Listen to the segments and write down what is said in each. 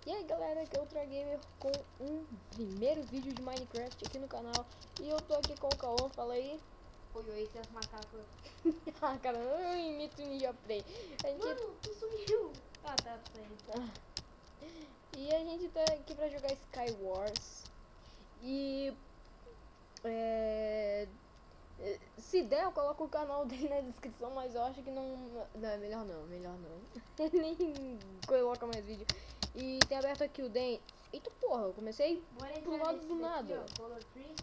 E aí galera, aqui é o Ultra Gamer com um primeiro vídeo de Minecraft aqui no canal. E eu tô aqui com o Cauã, fala aí. Oi, seus macacos. Ah, cara, eu imito o Ninja Play. A gente... Mano, tu sumiu. Ah, tá saindo. E a gente tá aqui pra jogar Skywars. E... se der, eu coloco o canal dele na descrição, mas eu acho que não... Não, melhor não. Nem coloca mais vídeo. E tem aberto aqui o Den. Eita porra, eu comecei Bora pro entrar lado nesse do daqui, nada. ó, Color Tree.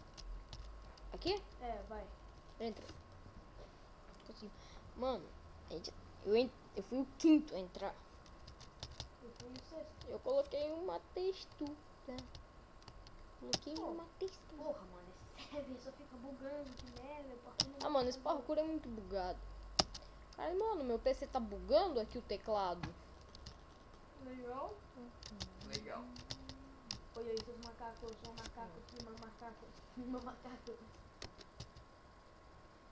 Aqui? É, vai. Entra. Assim, mano, eu fui o quinto a entrar. Eu fui o sexto. Eu coloquei uma textura. Coloquei Pô, uma textura. Porra, mano, esse server só fica bugando, que merda. Porque não Ah, mano, esse parkour é muito bugado. Ai, mano, meu PC tá bugando aqui o teclado. Legal? Legal. Oi, seus macacos. Eu sou um macaco aqui, meu macaco. Meu macaco.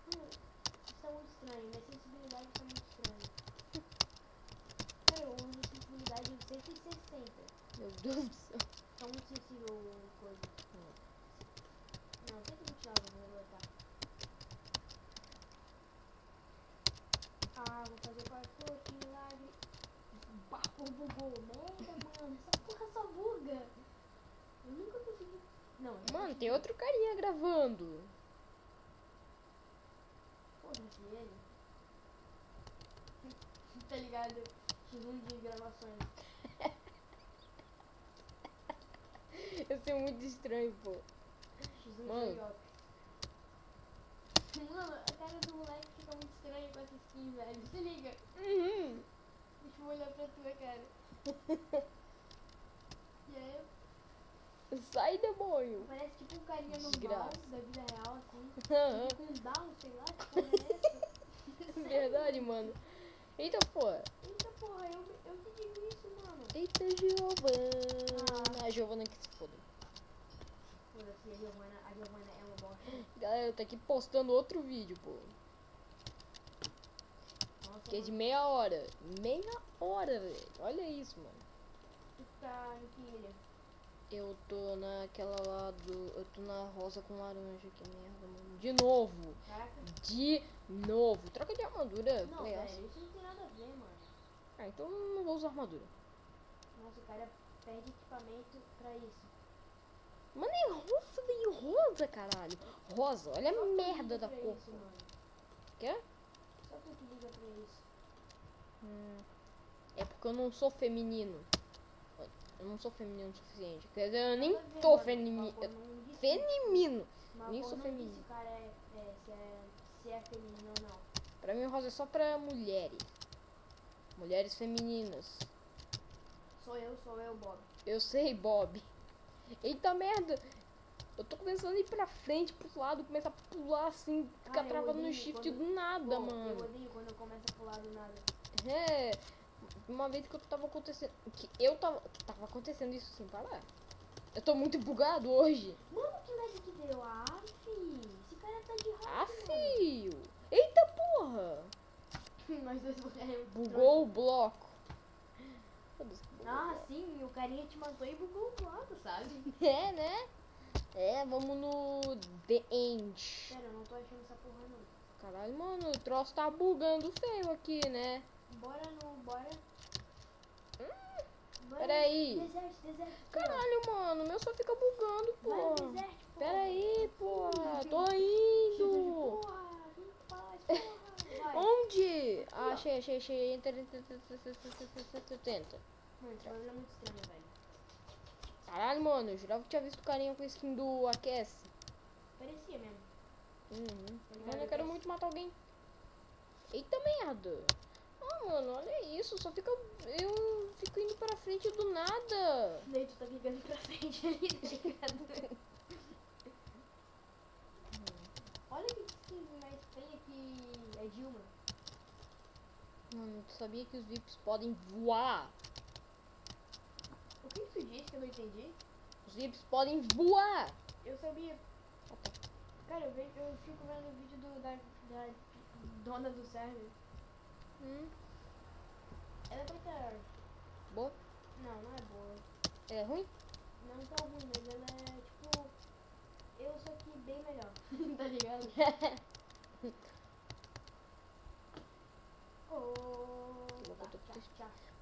Isso tá muito estranho. Minha sensibilidade tá muito estranha. Cara, eu uso sensibilidade em 160. Meu Deus do céu. Tá muito sensível coisa. Não, 129, vou botar. Ah, vou fazer parkour, que milagre. O parkour bugou. Merda, mano. Essa porra só buga. Eu nunca consegui. Não, eu Mano, consegui. tem outro carinha gravando. Foda-se ele. Tá ligado? X1 de gravações. Ia ser muito estranho, pô. X1 Mano. de Carioca. Mano, a cara do moleque fica muito estranha com essa skin, velho. Se liga. Uhum. Deixa eu olhar pra tua cara. E aí, Sai, demônio. parece tipo um carinha normal Desgraça. da vida real, assim. Aham. Com um down, sei lá, que porra é essa? Sério? Verdade, mano. Eita, pô. Eita porra, eu que digo isso, mano. Eita, Giovana. A Giovana que se foda. Foda-se, a Giovana é uma bosta. Galera, eu tô aqui postando outro vídeo, pô. Nossa, Que é de mano. meia hora. Meia hora, velho. Olha isso, mano. Tu tá em que ilha? Eu tô naquela lá do... Eu tô na rosa com laranja. Que merda, mano. De novo. Caraca. De novo. Troca de armadura. Não, Players. velho, isso não tem nada a ver, mano. Ah, então não vou usar armadura. Nossa, o cara perde equipamento pra isso. Mano, é rosa, velho. Rosa, caralho. Rosa. Olha Só a tu merda liga da pra cor. isso, mano. Quê? Só tu que liga pra isso. É porque eu não sou feminino. Eu não sou feminino o suficiente. Quer dizer, eu nem Nada a ver, tô mano. feminino. Uma cor não disse- Feminino. uma Nem cor sou não feminino. disse se o cara se é feminino ou não. Pra mim o rosa é só pra mulheres. Mulheres femininas. Sou eu, Bob. Eu sei, Bob. Eita merda. Eu tô começando a ir pra frente, pro lado, começar a pular assim, ficar Cara, eu travado no odeio shift quando- do nada, Pô, mano. eu odeio quando eu começo a pular do nada. É, uma vez que eu tava acontecendo, que tava acontecendo isso sem parar. Eu tô muito bugado hoje. Mano, que lag que deu? Ah, fi. Esse cara tá de Ah, rato, fio. Eita porra. mano. Nós dois morremos. Bugou o bloco. Foda-se, bugou o Ah, bloco. sim, o carinha te matou e bugou o lado, sabe? É, né? É, vamos no The End. Pera, eu não tô achando essa porra não. Caralho, mano, o troço tá bugando feio aqui, né? Bora. Bora Peraí. Deserto. Caralho, mano, o meu só fica bugando, Vai no porra. deserto, porra. Peraí, porra, tô Porra, indo. vem paz, porra. Vai. Onde? Ah, Aqui, ó. achei. Entra. Tenta. Mano, esse bagulho é muito estranho, velho. Caralho, mano, eu jurava que tinha visto o carinha com a skin do Aquece. Parecia mesmo. Mano, eu quero muito matar alguém. Eita merda. Ah, mano, olha isso, só fica... Eu fico indo pra frente do nada. Daí tu tá clicando pra frente ali, tá ligado? Olha que skin mais feia que é Dilma. Mano, tu sabia que os VIPs podem voar? O que tu disse que eu não entendi? Os VIPs podem voar. Eu sabia. Cara, eu fico vendo o vídeo da dona do server. Hum, Ela é pra estar... boa. Não é boa. É ruim? Não tão ruim, mas ela é tipo. Eu sou aqui bem melhor. Tá ligado?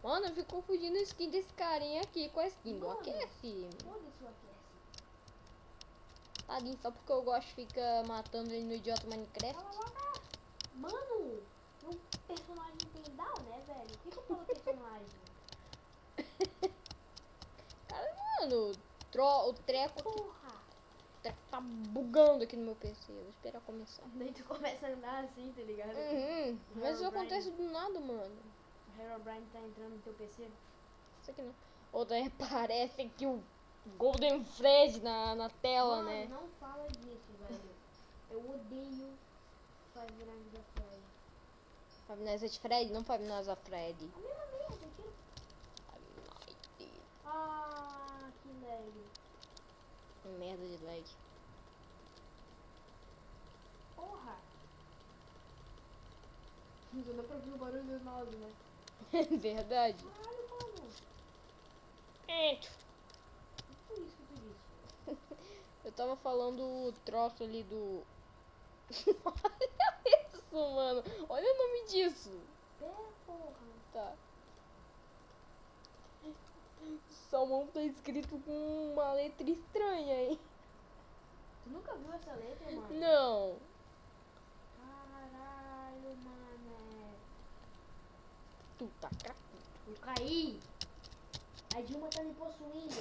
Mano, eu fico confundindo a skin desse carinha aqui com a skin do Mano, Aquece. Foda-se o Aquece. Tadinho, só porque eu gosto de ficar matando ele no idiota Minecraft. Mano, o personagem tem down, né, velho? O que que eu falo personagem? Cara, mano, o treco Porra! tá bugando aqui no meu PC. Eu vou esperar começar. Daí tu começa a andar assim, tá ligado? Mas isso acontece do nada, mano. O Herobrine tá entrando no teu PC? Isso aqui não. Ou daí aparece aqui o Golden Fred na tela, Mano, né? não fala disso, velho. Eu odeio Five Nights at Freddy's. Five Nights at Freddy, não Five Nights at Freddy. A mesma merda, tio. Ah, que lag. Merda de lag. Porra! Não dá pra ouvir o barulho do mouse, né? Verdade. Caralho, mano. Eita. Que foi isso que tu disse? Eu tava falando o troço ali do... Olha isso, mano. Olha o nome disso. Pé, porra. Tá. Salmão tá escrito com uma letra estranha, hein? Tu nunca viu essa letra, mano? Não. Caralho, mano. Tu tá cracudo. Eu caí. A Dilma tá me possuindo.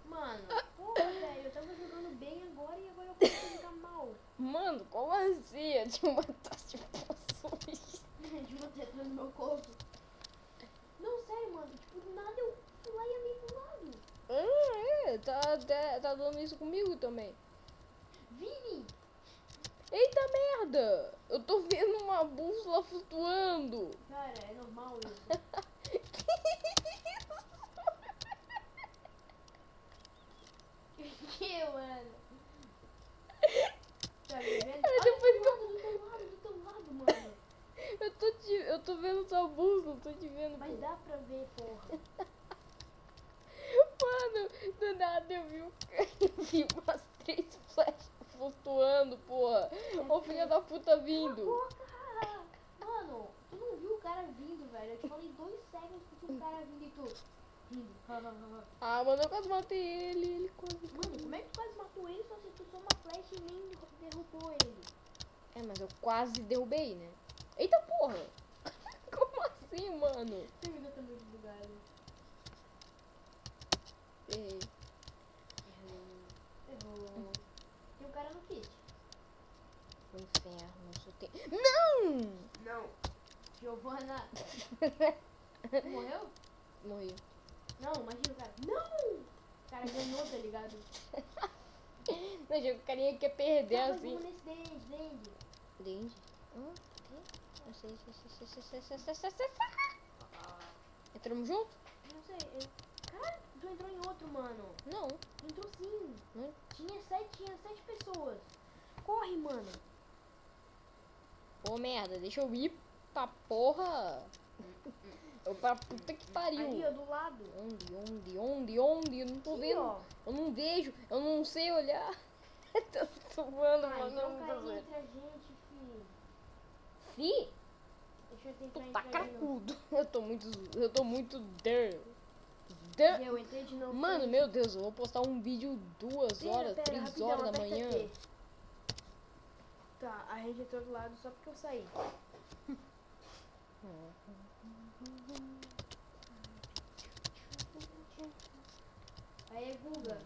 Mano, porra, velho. Eu tava jogando bem agora e agora eu começo a ficar mal. Mano, como assim? A Dilma tá te possuindo. A Dilma tá entrando no meu corpo. Não, sério, mano. Tipo, do nada eu fui lá e amei do lado. Tá dando isso comigo também. Vini! Eita merda! Eu tô vendo uma bússola flutuando. Cara, é normal isso. Que, mano? Tá me vendo? Aí Olha depois do teu lado, mano. Eu tô vendo sua bússola, tô te vendo. Mas Pô. dá pra ver, porra. Mano, do nada eu vi umas 3 flechas flutuando, porra. Ó o filho da puta vindo. Porra! Mano, tu não viu o cara vindo, velho. Eu te falei 2 segundos que tinha um cara vindo e tu rindo. Ah, mano, eu quase matei ele quase. Mano, como é que tu quase matou ele só se tu só uma flecha e nem derrubou ele? É, mas eu quase derrubei, né? Eita porra! Como assim, mano? Você me deu também bugado. Errei. Errou. Tem um cara no kit. O inferno, só tem. Não! Não. Giovana. Morreu? Morri. Não, imagina o cara. Não! O cara ganhou, tá ligado? Não, já o carinha quer perder Tava assim. nesse dente. Dende? Eu sei. Entramos junto? Não sei. Caralho, tu entrou em outro, mano. Não. Entrou sim. Não. Tinha sete pessoas. Corre, mano. Pô, merda, deixa eu ir pra porra. Eu pra puta que pariu. Ali, ó, do lado. Onde? Eu não tô Aqui, vendo. ó. Eu não vejo, eu não sei olhar. Tô suando, Ah, mano. então Não tô cai vendo. entre a gente, fi. Fi, Deixa eu tu tentar tá entrar de novo. cracudo. Eu tô muito der. E eu entrei de novo. Mano, meu Deus, eu vou postar um vídeo 2 horas, Pera, 3 rapidão, horas da aperta manhã. T. Tá, a gente entrou do lado só porque eu saí. Aí, Guga.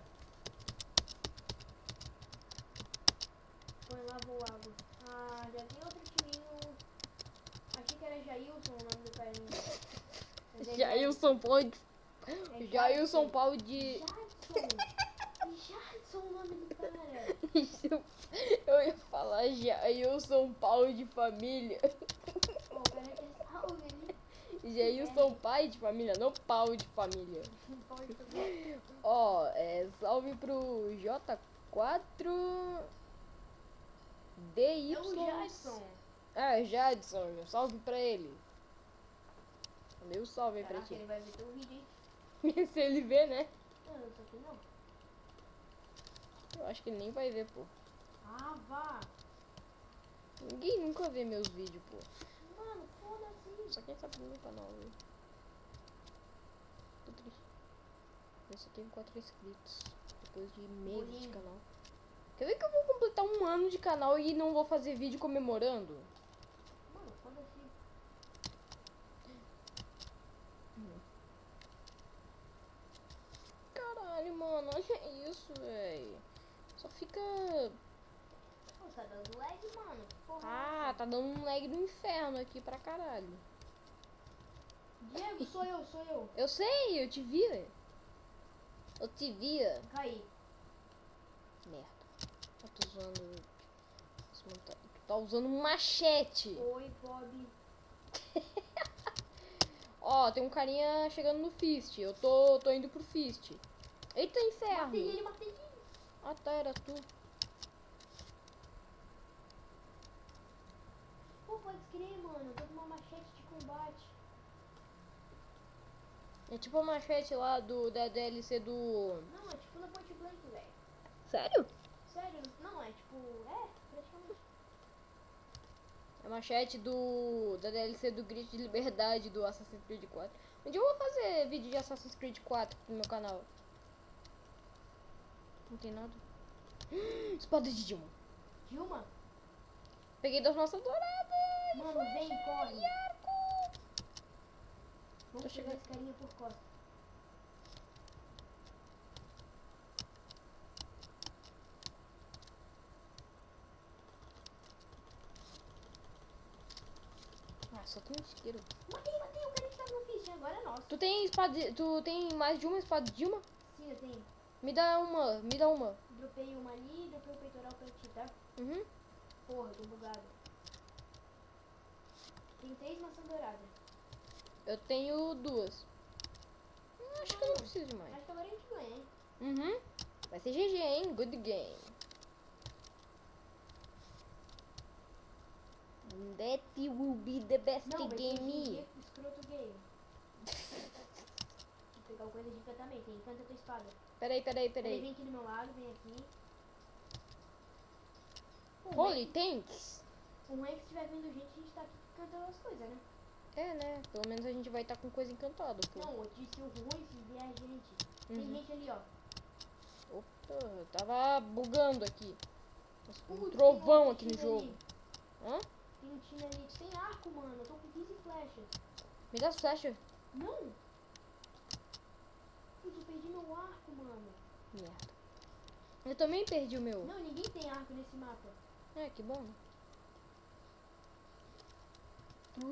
Põe lá voado. Ah, já tem outro timinho. Achei que era Jailson o nome do carinha. Mas é Jailson pode. É Jailson Paulo de. Jadson o nome do cara. Eu ia falar Jailson Paulo de família. Ó, o cara quer salve, né? Jailson pai de família, não pau de família. Pode fazer. Ó, salve pro J4 DY. É o Jadson. Ah, Jadson, salve pra ele. Meu salve aí pra Caraca, ti. ele vai ver teu vídeo, hein? Se ele vê, né? Não, isso aqui não. Eu acho que ele nem vai ver, pô. Ah, vá. Ninguém nunca vê meus vídeos, pô. Mano, foda-se. Só quem sabe do meu canal, velho. Tô triste. Eu só tenho 4 inscritos. Depois de meses de Bolinho. canal. Quer ver que eu vou completar 1 ano de canal e não vou fazer vídeo comemorando? Mano, foda-se. Caralho, mano, olha isso, velho. Só fica... Pô, tá dando lag, mano. Porra. Ah, tá dando um lag do inferno aqui pra caralho. Diego, sou eu, sou eu. Eu sei, eu te vi, velho. Eu te via. Caí. Merda. Eu tô usando... Tu tá usando um machete. Oi, Bob. Ó, tem um carinha chegando no Fist. Eu tô indo pro Fist. Eita, inferno. Matei ele, matei ele. Ah, tá, era tu. Pô, pode crer, mano. Eu tô com uma machete de combate. É tipo a machete lá da DLC do... Não, é tipo na Point Blank, velho. Sério? Sério? Não, é tipo... É, praticamente. A machete da DLC do Grito de Liberdade do Assassin's Creed 4. Um dia eu vou fazer vídeo de Assassin's Creed 4 no meu canal. Não tem nada. Espada de Dilma. Dilma? Peguei das nossas douradas. Mano, vem, corre. Tô Vamos pegar chegando. esse carinha por costa. Ah, só tem um isqueiro. Matei, matei. O cara que tava no fish. Agora é nosso. Tu tem espada... Tu tem mais de uma espada de Dilma? Sim, eu tenho. Me dá uma, me dá uma. Dropei uma ali e dropei o peitoral pra ti, tá? Uhum. Porra, tô bugado. Tem 3 maçãs douradas. Eu tenho 2. Acho que eu não preciso de mais. Acho que agora a gente ganha, hein? Uhum. Vai ser GG, hein? Good game. That will be the best Não, vai ser game. GG escroto game. Vou pegar uma coisa de encantamento, hein? Encanta tua espada. Peraí. Ele vem aqui do meu lado, vem aqui. Holy tanks. O ruim é que se estiver vendo gente, a gente tá aqui cantando as coisas, né? É, né? Pelo menos a gente vai estar com coisa encantada, pô. Não, eu disse o ruim se vier gente. Tem Uhum. gente ali, ó. Opa, eu tava bugando aqui. Nossa, um Putz, trovão tem aqui no time jogo. ali. Hã? Tem um time ali. Tu tem arco, mano. Eu tô com 15 flechas. Me dá as flechas. Não! Putz, eu perdi meu arco, mano. Merda. Eu também perdi o meu. Não, ninguém tem arco nesse mapa. É, que bom. Caraca,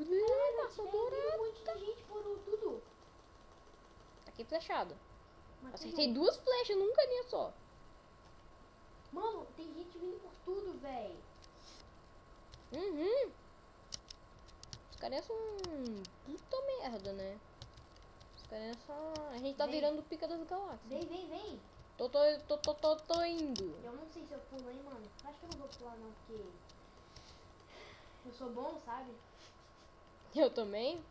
Nossa, tem dourado. um monte de gente por tudo. Tá aqui flechado. Matei Acertei um. 2 flechas num caninha só. Mano, tem gente vindo por tudo, véi. Uhum. Os caras são puta merda, né? Os caras são... A gente tá Vem. virando pica das galáxias. Vem. Tô indo. Eu não sei se eu pulo, hein, mano. Acho que eu não vou pular, não, porque... Eu sou bom, sabe? Eu também.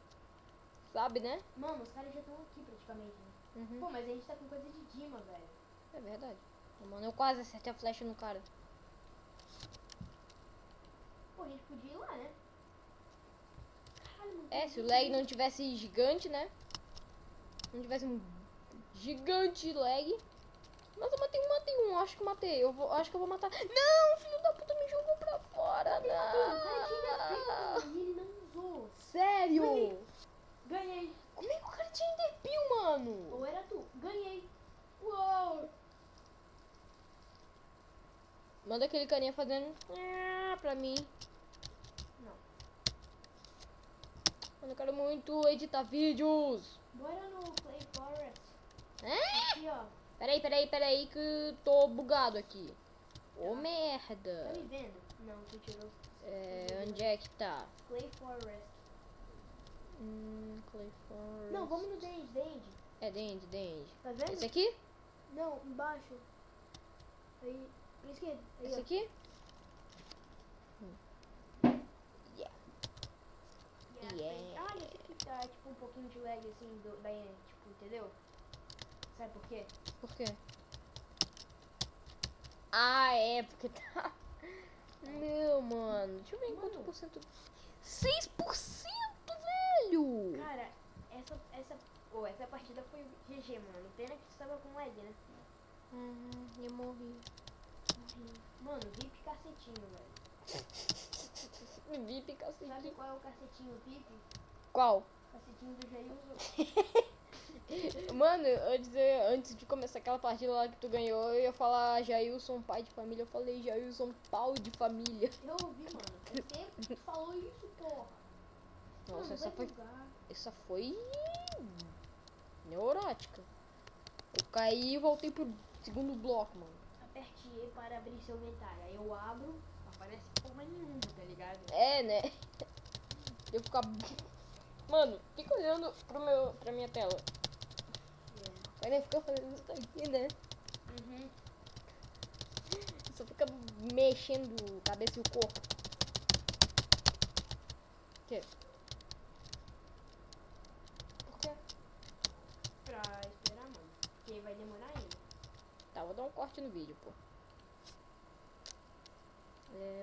Sabe, né? Mano, os caras já estão aqui, praticamente, né? Uhum. Pô, mas a gente tá com coisa de Dima, velho. É verdade. Mano, eu quase acertei a flecha no cara. Pô, a gente podia ir lá, né? Caralho, mano. É, se o lag não tivesse gigante, né? Não tivesse um gigante lag. Mas eu matei um, acho que matei. Acho que eu vou matar. Não, filho da puta, me jogou pra fora. O cara tinha Não. defesa e ele não usou. Sério? Ganhei. Como é que o cara tinha enderpeel, mano? Ou era tu. Ganhei. Uou. Manda aquele carinha fazendo pra mim. Não. Mano, eu quero muito editar vídeos. Bora no Play Forest. É? Aqui, ó. Peraí que tô bugado aqui. Ô, Tá. merda. Tá me vendo? Não, tu tirou. Onde é que tá? Play Forest. Clay Forest. Não, vamos no Dende. É, Dende. Tá vendo? Esse aqui? Não, embaixo. Aí, pra esquerda. Aí, Esse ó. aqui? Yeah. Yeah. Yeah. Ah, esse aqui. tá tipo um pouquinho de lag assim, tipo, entendeu? Sabe por quê? Por quê? Ah, é, porque tá... Meu, mano. Deixa eu ver em quanto Mano. por cento... 6%, velho! Cara, essa partida foi GG, mano. Pena que tu tava com lag, né? Eu morri. Mano, VIP cacetinho, velho. VIP, cacetinho. Sabe qual é o cacetinho VIP? Qual? Cacetinho do Jailson. Mano, antes de começar aquela partida lá que tu ganhou, eu ia falar Jailson, pai de família. Eu falei Jailson, pau de família. Eu ouvi, mano. Você falou isso, porra. Nossa, Mano, essa vai foi... bugar. Essa foi... neurótica. Eu caí e voltei pro segundo bloco, mano. Aperte E para abrir seu inventário. Aí eu abro, não aparece porra nenhuma, tá ligado? É, né? Eu ficar... Mano, fica olhando pra minha tela. Vai nem ficar fazendo isso aqui, né? Uhum. Só fica mexendo a cabeça e o corpo. O quê? Por quê? Pra esperar, mano. Porque vai demorar ainda. Tá, vou dar um corte no vídeo, pô.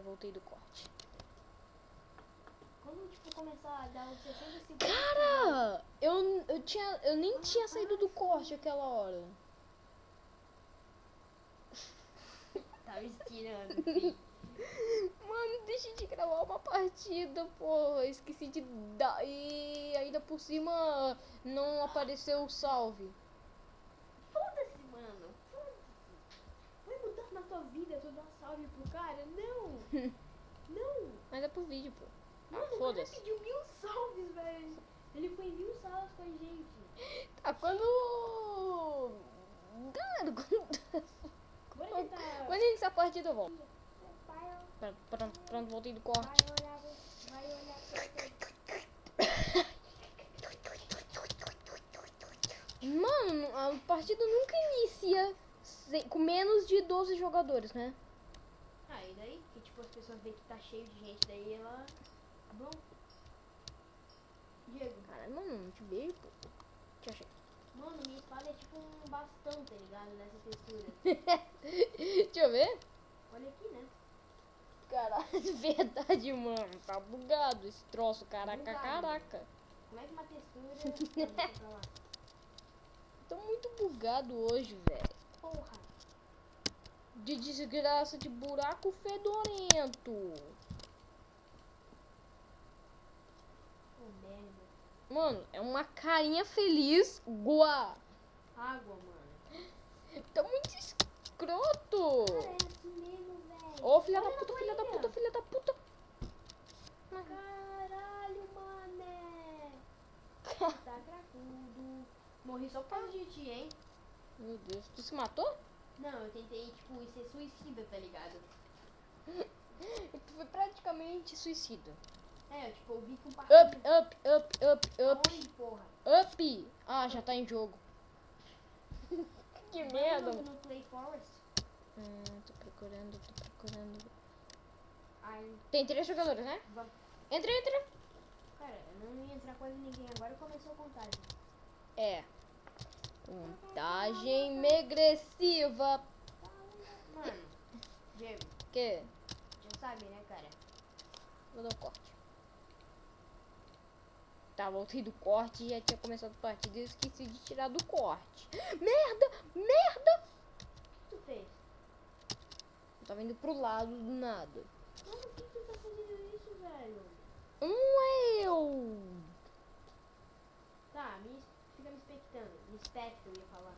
Voltei do corte. Quando, tipo, começar a dar os 60 segundos... Cara! Eu nem tinha saído do corte aquela hora. Tava estirando, filho. Mano, deixa de gravar uma partida, porra. Esqueci de dar. E ainda por cima não apareceu o salve. Foda-se, mano. Foda-se. Vai mudar na tua vida tu dar salve pro cara? Não. Não. Mas é pro vídeo, pô. Mano, o cara Foda-se. pediu 1000 salves, velho. Ele foi 1000 salves com a gente. Tá, quando... Cara, Bora tentar... quando iniciar a partida eu volto. Vai Pronto, voltei do corte. olhar, vai olhar pra você. Mano, a partida nunca inicia com menos de 12 jogadores, né? Ah, e daí? Que tipo, as pessoas veem que tá cheio de gente, daí ela... Tá bom? Diego. Caralho, mano, não te vejo, pô. Te achei. Mano, minha espada é tipo um bastão, tá ligado? Nessa textura. Deixa eu ver. Olha aqui, né? Caralho, verdade, mano. Tá bugado esse troço, caraca, Bugado. caraca. Como é que uma textura... Não, deixa pra lá. Tô muito bugado hoje, velho. Porra. De desgraça, de buraco fedorento. Ô, merda. Mano, é uma carinha feliz, guá. Água, mano. Tá muito escroto. Cara, é assim mesmo, velho. Ô, filha Olha da na puta, tua filha da ilha. puta, filha da puta. Caralho, mané. Tá cracudo. Morri só por causa de ti, hein? Meu Deus, tu se matou? Não, eu tentei, tipo, ser suicida, tá ligado? Tu foi praticamente suicida. É, tipo, eu vi com um Up, parceiro. up, up, up, up, Aonde, porra? up. Ah, já tá em jogo. Que merda. Vai no Play Forest. Tô procurando. Aí, Tem 3 jogadores, né? vamos. Entra. Cara, eu não ia entrar quase ninguém. Agora começou a contagem. É. Contagem regressiva. Mano, Diego, Que? já sabe, né, cara? Vou dar um corte. Tá, voltei do corte e já tinha começado a partida e eu esqueci de tirar do corte. Merda! O que tu fez? Eu tava indo pro lado do nada. Mano, por que tu tá fazendo isso, velho? Eu! Tá, fica me expectando. Me especta, eu ia falar.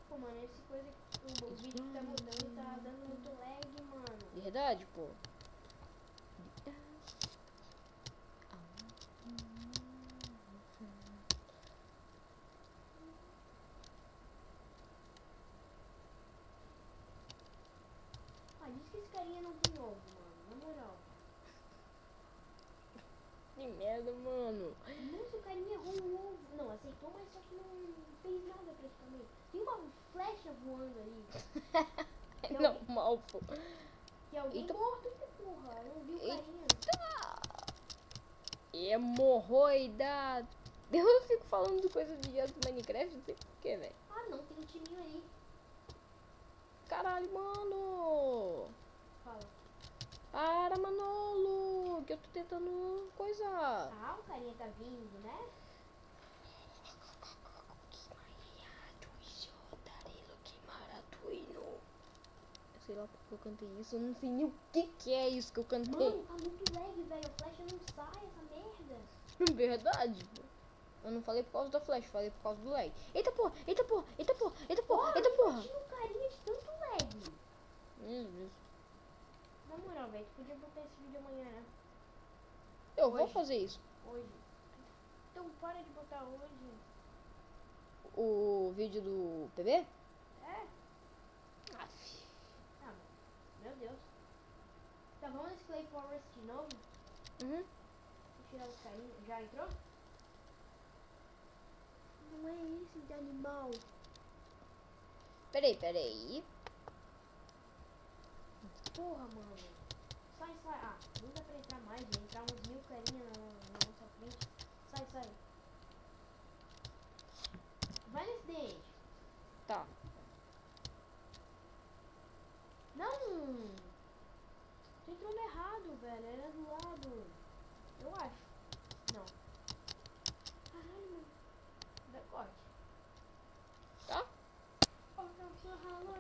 Pô, mano, essa coisa que o vídeo tá mudando, tá dando muito lag, mano. Verdade, pô. Ah, diz que esse carinha não tem ovo, mano. Na moral. Que merda, mano. Nossa, o carinha errou um ovo. Não, acertou, mas só que não fez nada praticamente. Tem uma flecha voando ali. É normal, pô. Que alguém Eita. morto, que porra. Eu não vi o carinha. Eita. hemorroida. Eu fico falando de coisa de Minecraft, não sei porquê, velho. Ah, não, tem um timinho aí. Caralho, mano. Fala. Para, Manolo, que eu tô tentando coisar. Ah, o carinha tá vindo, né? Sei lá porque eu cantei isso, eu não sei nem o que é isso que eu cantei. Mano, tá muito lag, velho. A flecha não sai, essa merda. Verdade, pô. Eu não falei por causa da flash, falei por causa do lag. Eita porra, eita porra, eita porra, eita porra, eita porra. Tinha um carinha de tanto lag. Meu Deus. Na moral, velho, tu podia botar esse vídeo amanhã, né? Eu vou Hoje. fazer isso. Hoje. Então para de botar hoje. O vídeo do PB? É? Aff. Ah, mano. Meu Deus. Tá, vamos nesse Clay Forest de novo? Uhum. Vou tirar os carinhos. Já entrou? Não é esse de animal. Peraí. Porra, mano. Sai. Ah, não dá pra entrar mais, vai entrar uns 1000 carinha na nossa frente. Sai. Vai nesse dente. Tá. Não! Tu entrou no errado, velho. Era do lado. Eu acho. Não. Caralho, mano. Decote. Tá?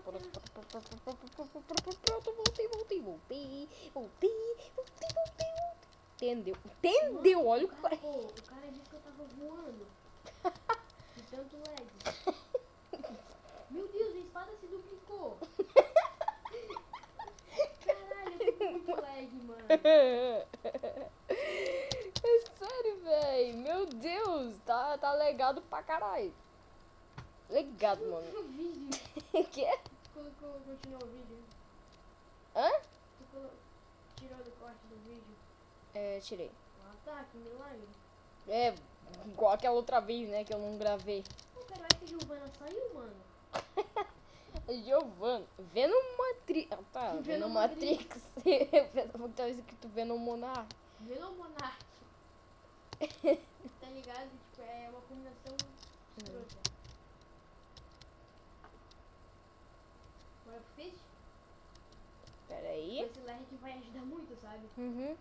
Pronto, voltei. Entendeu? Mano, Olha o o cara. cara disse que eu tava voando. De tanto lag. Meu Deus, a espada se duplicou. Caralho, eu tô com muito lag, mano. É sério, velho. Meu Deus, tá legado pra caralho. Legado, mano. O vídeo. Que? Continuou o vídeo. Hã? Tu tirou do corte do vídeo. É, tirei. Ah tá, que milagre. É, igual aquela outra vez, né, que eu não gravei. Pô, cara, eu acho que a Giovana saiu, mano. Giovanna, Venomatrix. Ah, tá, Venomatrix. Eu pensava que tava escrito Venomonarch. Venomonarch. Tá ligado? Tipo, é uma combinação escrota. Bora pro fish? Pera aí. Esse lag que vai ajudar muito, sabe? Uhum.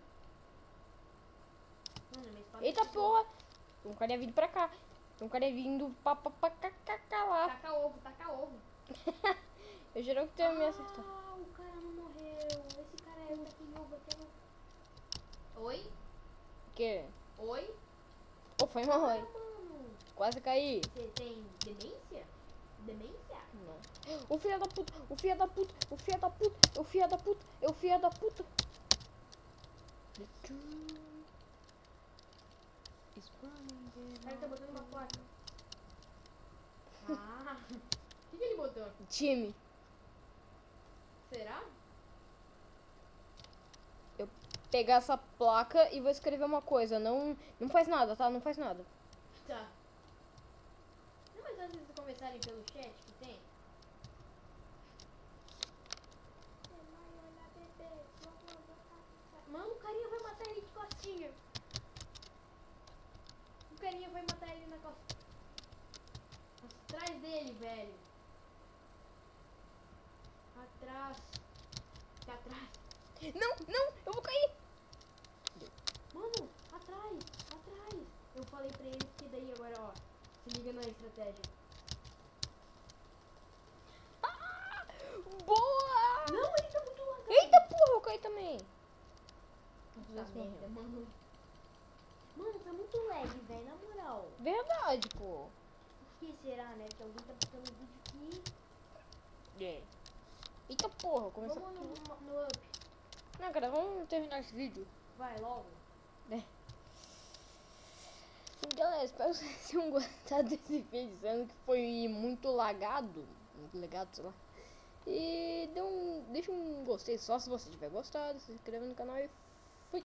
Mano, minha espada Eita quebrou. porra. Tem um cara vindo pra cá. Tem um cara vindo pra lá. Taca ovo. Eu juro que tu ia me acertar. Ah, o cara não morreu. Esse cara é o daqui ovo até no... Oi? Que? Oi? Oh, foi mal, Ah, hein? mano. Quase caí. Você tem demência? Demência? Não. O filho da puta. O cara tá botando uma placa. Ah, o que ele botou? Time. Será? Pegar essa placa e vou escrever uma coisa. Não faz nada, tá? Não faz nada. Tá. Não, mas antes de conversarem pelo chat que tem. Mano, o carinha vai matar ele de costinha. O carinha vai matar ele na costa. Atrás dele, velho. Atrás. Tá atrás. Não, eu vou cair. Mano, atrás. Eu falei pra ele que daí agora, ó. Se liga na estratégia. Boa! Não, ele tá muito lagado. Eita porra, eu caí também. Puta merda, mano. Mano, tá muito lag, velho, na moral. Verdade, pô. Por que será, né? Que alguém tá botando vídeo aqui. É. Eita porra, começou Vamos aqui. no up. Não, cara, vamos terminar esse vídeo. Vai, logo. Galera, espero que vocês tenham gostado desse vídeo, sendo que foi muito lagado, sei lá. E deixa um gostei só se você tiver gostado, se inscreva no canal e